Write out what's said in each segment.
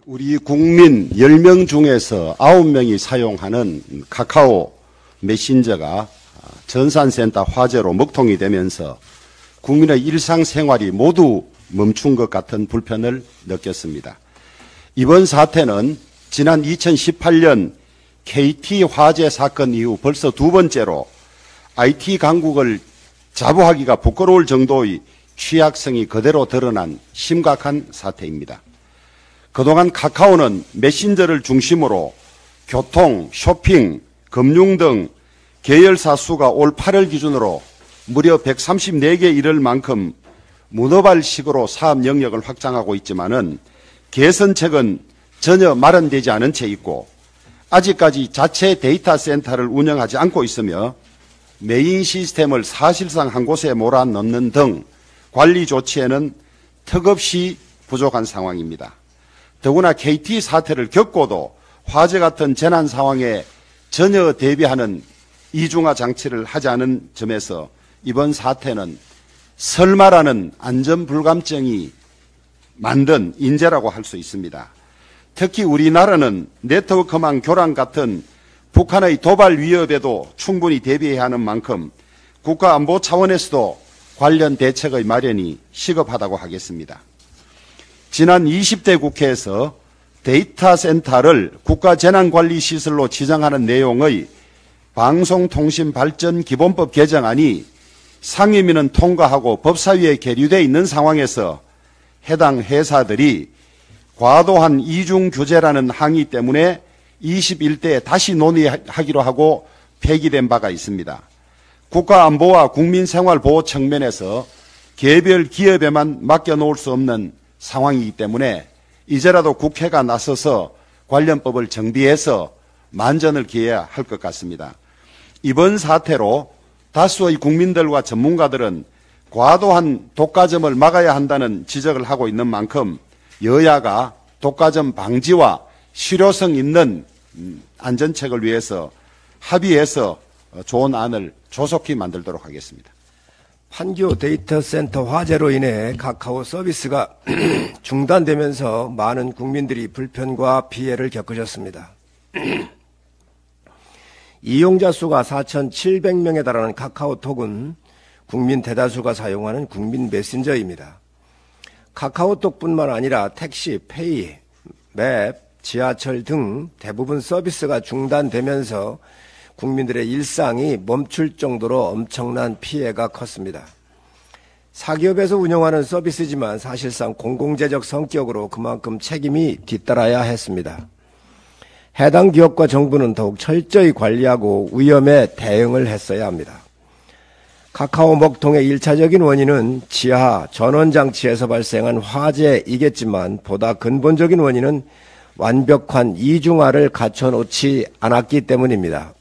우리 국민 10명 중에서 9명이 사용하는 카카오 메신저가 전산센터 화재로 먹통이 되면서 국민의 일상생활이 모두 멈춘 것 같은 불편을 느꼈습니다. 이번 사태는 지난 2018년 KT 화재 사건 이후 벌써 두 번째로 IT 강국을 자부하기가 부끄러울 정도의 취약성이 그대로 드러난 심각한 사태입니다. 그동안 카카오는 메신저를 중심으로 교통, 쇼핑, 금융 등 계열사 수가 올 8월 기준으로 무려 134개 이를 만큼 문어발식으로 사업 영역을 확장하고 있지만은 개선책은 전혀 마련되지 않은 채 있고 아직까지 자체 데이터 센터를 운영하지 않고 있으며 메인 시스템을 사실상 한 곳에 몰아넣는 등 관리 조치에는 턱없이 부족한 상황입니다. 더구나 KT 사태를 겪고도 화재 같은 재난 상황에 전혀 대비하는 이중화 장치를 하지 않은 점에서 이번 사태는 설마라는 안전불감증이 만든 인재라고 할 수 있습니다. 특히 우리나라는 네트워크망 교란 같은 북한의 도발 위협에도 충분히 대비해야 하는 만큼 국가안보 차원에서도 관련 대책의 마련이 시급하다고 하겠습니다. 지난 20대 국회에서 데이터 센터를 국가재난관리시설로 지정하는 내용의 방송통신발전기본법 개정안이 상임위는 통과하고 법사위에 계류되어 있는 상황에서 해당 회사들이 과도한 이중규제라는 항의 때문에 21대에 다시 논의하기로 하고 폐기된 바가 있습니다. 국가안보와 국민생활보호 측면에서 개별 기업에만 맡겨놓을 수 없는 상황이기 때문에 이제라도 국회가 나서서 관련법을 정비해서 만전을 기해야 할 것 같습니다. 이번 사태로 다수의 국민들과 전문가들은 과도한 독과점을 막아야 한다는 지적을 하고 있는 만큼 여야가 독과점 방지와 실효성 있는 안전책을 위해서 합의해서 좋은 안을 조속히 만들도록 하겠습니다. 판교 데이터 센터 화재로 인해 카카오 서비스가 중단되면서 많은 국민들이 불편과 피해를 겪으셨습니다. 이용자 수가 4,700명에 달하는 카카오톡은 국민 대다수가 사용하는 국민 메신저입니다. 카카오톡뿐만 아니라 택시, 페이, 맵, 지하철 등 대부분 서비스가 중단되면서 국민들의 일상이 멈출 정도로 엄청난 피해가 컸습니다. 사기업에서 운영하는 서비스지만 사실상 공공재적 성격으로 그만큼 책임이 뒤따라야 했습니다. 해당 기업과 정부는 더욱 철저히 관리하고 위험에 대응을 했어야 합니다. 카카오 먹통의 1차적인 원인은 지하 전원장치에서 발생한 화재이겠지만 보다 근본적인 원인은 완벽한 이중화를 갖춰놓지 않았기 때문입니다.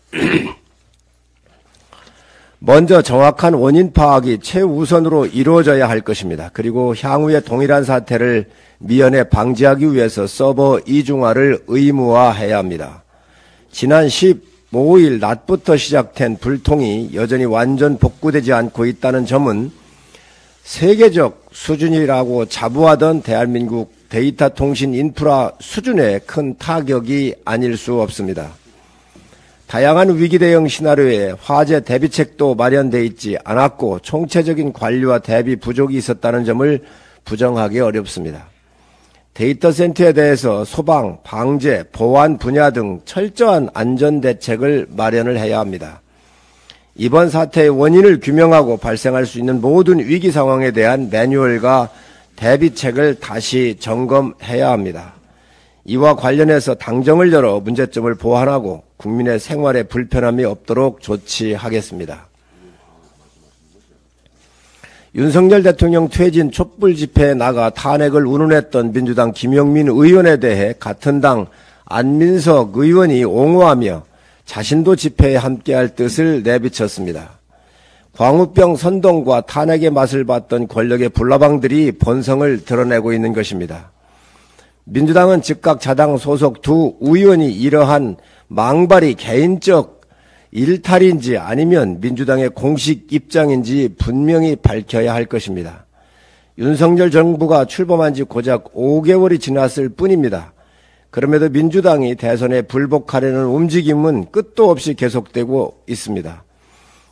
먼저 정확한 원인 파악이 최우선으로 이루어져야 할 것입니다. 그리고 향후에 동일한 사태를 미연에 방지하기 위해서 서버 이중화를 의무화해야 합니다. 지난 15일 낮부터 시작된 불통이 여전히 완전 복구되지 않고 있다는 점은 세계적 수준이라고 자부하던 대한민국 데이터 통신 인프라 수준의 큰 타격이 아닐 수 없습니다. 다양한 위기 대응 시나리오에 화재 대비책도 마련되어 있지 않았고 총체적인 관리와 대비 부족이 있었다는 점을 부정하기 어렵습니다. 데이터 센터에 대해서 소방, 방제, 보안 분야 등 철저한 안전 대책을 마련을 해야 합니다. 이번 사태의 원인을 규명하고 발생할 수 있는 모든 위기 상황에 대한 매뉴얼과 대비책을 다시 점검해야 합니다. 이와 관련해서 당정을 열어 문제점을 보완하고 국민의 생활에 불편함이 없도록 조치하겠습니다. 윤석열 대통령 퇴진 촛불 집회에 나가 탄핵을 운운했던 민주당 김용민 의원에 대해 같은 당 안민석 의원이 옹호하며 자신도 집회에 함께할 뜻을 내비쳤습니다. 광우병 선동과 탄핵의 맛을 봤던 권력의 불나방들이 본성을 드러내고 있는 것입니다. 민주당은 즉각 자당 소속 두 의원이 이러한 망발이 개인적 일탈인지 아니면 민주당의 공식 입장인지 분명히 밝혀야 할 것입니다. 윤석열 정부가 출범한 지 고작 5개월이 지났을 뿐입니다. 그럼에도 민주당이 대선에 불복하려는 움직임은 끝도 없이 계속되고 있습니다.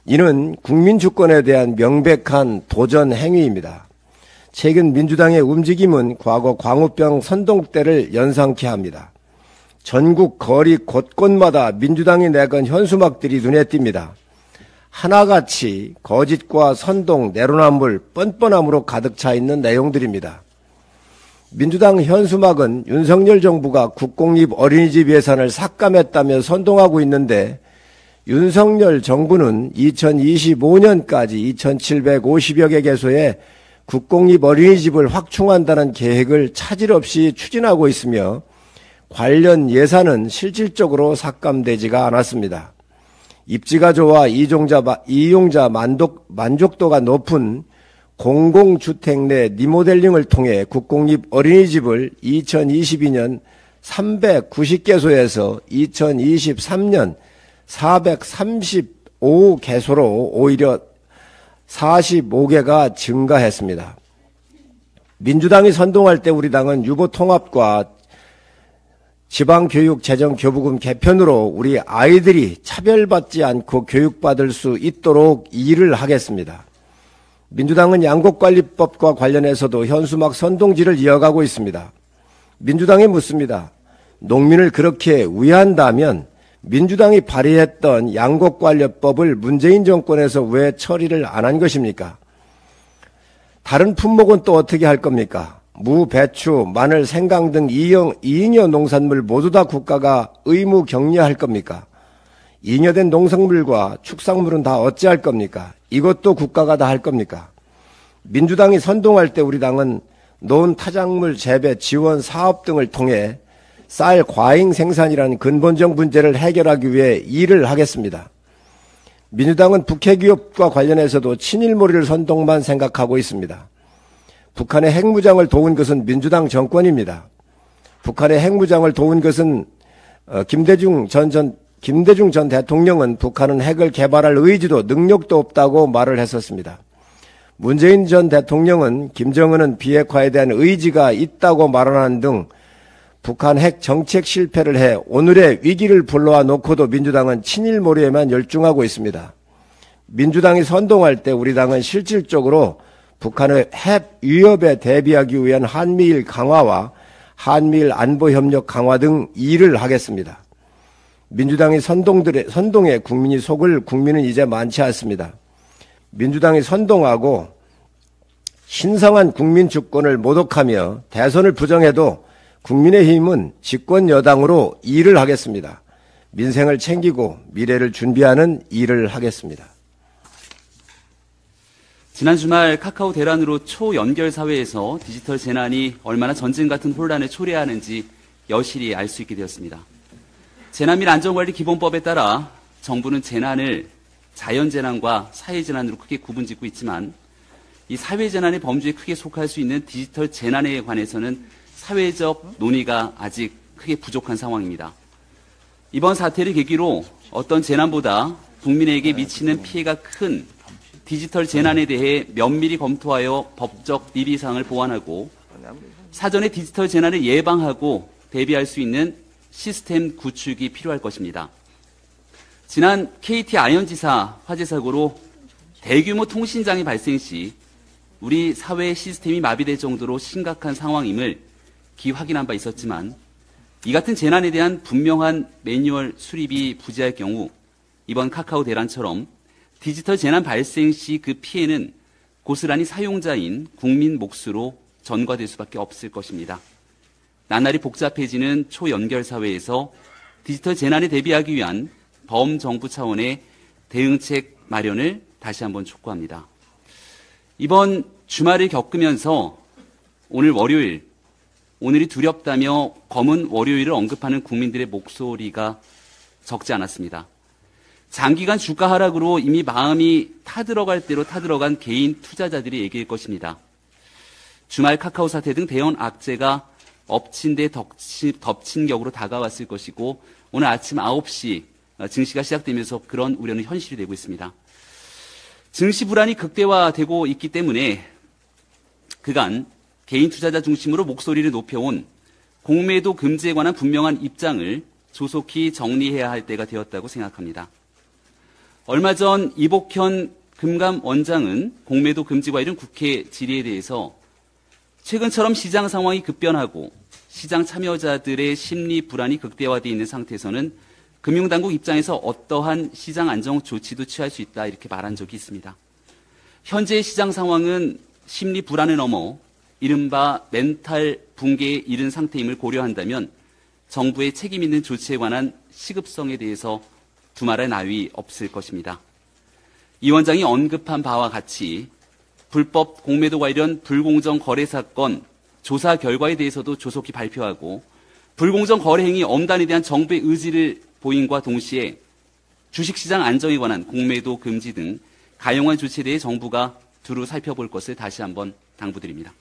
이는 국민 주권에 대한 명백한 도전 행위입니다. 최근 민주당의 움직임은 과거 광우병 선동 때를 연상케 합니다. 전국 거리 곳곳마다 민주당이 내건 현수막들이 눈에 띕니다. 하나같이 거짓과 선동, 내로남불, 뻔뻔함으로 가득 차 있는 내용들입니다. 민주당 현수막은 윤석열 정부가 국공립 어린이집 예산을 삭감했다며 선동하고 있는데 윤석열 정부는 2025년까지 2,750여 개 개소에 국공립 어린이집을 확충한다는 계획을 차질 없이 추진하고 있으며 관련 예산은 실질적으로 삭감되지가 않았습니다. 입지가 좋아 이용자 만족도가 높은 공공주택 내 리모델링을 통해 국공립 어린이집을 2022년 390개소에서 2023년 435개소로 오히려 45개가 증가했습니다. 민주당이 선동할 때 우리 당은 유보 통합과 지방교육재정교부금 개편으로 우리 아이들이 차별받지 않고 교육받을 수 있도록 일을 하겠습니다. 민주당은 양곡관리법과 관련해서도 현수막 선동질을 이어가고 있습니다. 민주당이 묻습니다. 농민을 그렇게 위한다면 민주당이 발의했던 양곡관리법을 문재인 정권에서 왜 처리를 안 한 것입니까? 다른 품목은 또 어떻게 할 겁니까? 무, 배추, 마늘, 생강 등 이잉여 농산물 모두 다 국가가 의무 격려할 겁니까? 잉여된 농산물과 축산물은 다 어찌할 겁니까? 이것도 국가가 다 할 겁니까? 민주당이 선동할 때 우리 당은 논 타작물 재배 지원 사업 등을 통해 쌀 과잉 생산이라는 근본적 문제를 해결하기 위해 일을 하겠습니다. 민주당은 북핵위협과 관련해서도 친일몰이를 선동만 생각하고 있습니다. 북한의 핵무장을 도운 것은 민주당 정권입니다. 북한의 핵무장을 도운 것은 김대중 전 대통령은 북한은 핵을 개발할 의지도 능력도 없다고 말을 했었습니다. 문재인 전 대통령은 김정은은 비핵화에 대한 의지가 있다고 말하는 등 북한 핵 정책 실패를 해 오늘의 위기를 불러와 놓고도 민주당은 친일몰이에만 열중하고 있습니다. 민주당이 선동할 때 우리 당은 실질적으로 북한의 핵 위협에 대비하기 위한 한미일 강화와 한미일 안보협력 강화 등 일을 하겠습니다. 민주당이 선동에 국민이 속을 국민은 이제 많지 않습니다. 민주당이 선동하고 신성한 국민 주권을 모독하며 대선을 부정해도 국민의힘은 집권 여당으로 일을 하겠습니다. 민생을 챙기고 미래를 준비하는 일을 하겠습니다. 지난 주말 카카오 대란으로 초연결 사회에서 디지털 재난이 얼마나 전쟁 같은 혼란을 초래하는지 여실히 알 수 있게 되었습니다. 재난 및 안전관리 기본법에 따라 정부는 재난을 자연재난과 사회재난으로 크게 구분짓고 있지만 이 사회재난의 범주에 크게 속할 수 있는 디지털 재난에 관해서는 사회적 논의가 아직 크게 부족한 상황입니다. 이번 사태를 계기로 어떤 재난보다 국민에게 미치는 피해가 큰 디지털 재난에 대해 면밀히 검토하여 법적 리비사항을 보완하고 사전에 디지털 재난을 예방하고 대비할 수 있는 시스템 구축이 필요할 것입니다. 지난 KT 아현지사 화재 사고로 대규모 통신장애 발생 시 우리 사회 시스템이 마비될 정도로 심각한 상황임을 확인한 바 있었지만 이 같은 재난에 대한 분명한 매뉴얼 수립이 부재할 경우 이번 카카오 대란처럼 디지털 재난 발생 시 그 피해는 고스란히 사용자인 국민 몫으로 전가될 수밖에 없을 것입니다. 나날이 복잡해지는 초연결 사회에서 디지털 재난에 대비하기 위한 범정부 차원의 대응책 마련을 다시 한번 촉구합니다. 이번 주말을 겪으면서 오늘 월요일, 오늘이 두렵다며 검은 월요일을 언급하는 국민들의 목소리가 적지 않았습니다. 장기간 주가 하락으로 이미 마음이 타들어갈 대로 타들어간 개인 투자자들이 얘기할 것입니다. 주말 카카오 사태 등 대형 악재가 엎친 데 덮친 격으로 다가왔을 것이고 오늘 아침 9시 증시가 시작되면서 그런 우려는 현실이 되고 있습니다. 증시 불안이 극대화되고 있기 때문에 그간 개인 투자자 중심으로 목소리를 높여온 공매도 금지에 관한 분명한 입장을 조속히 정리해야 할 때가 되었다고 생각합니다. 얼마 전 이복현 금감원장은 공매도 금지와 이른 국회 질의에 대해서 최근처럼 시장 상황이 급변하고 시장 참여자들의 심리 불안이 극대화되어 있는 상태에서는 금융당국 입장에서 어떠한 시장 안정 조치도 취할 수 있다 이렇게 말한 적이 있습니다. 현재의 시장 상황은 심리 불안을 넘어 이른바 멘탈 붕괴에 이른 상태임을 고려한다면 정부의 책임 있는 조치에 관한 시급성에 대해서 두말할 나위 없을 것입니다. 이 원장이 언급한 바와 같이 불법 공매도 관련 불공정 거래 사건 조사 결과에 대해서도 조속히 발표하고 불공정 거래 행위 엄단에 대한 정부의 의지를 보임과 동시에 주식시장 안정에 관한 공매도 금지 등 가용한 조치에 대해 정부가 두루 살펴볼 것을 다시 한번 당부드립니다.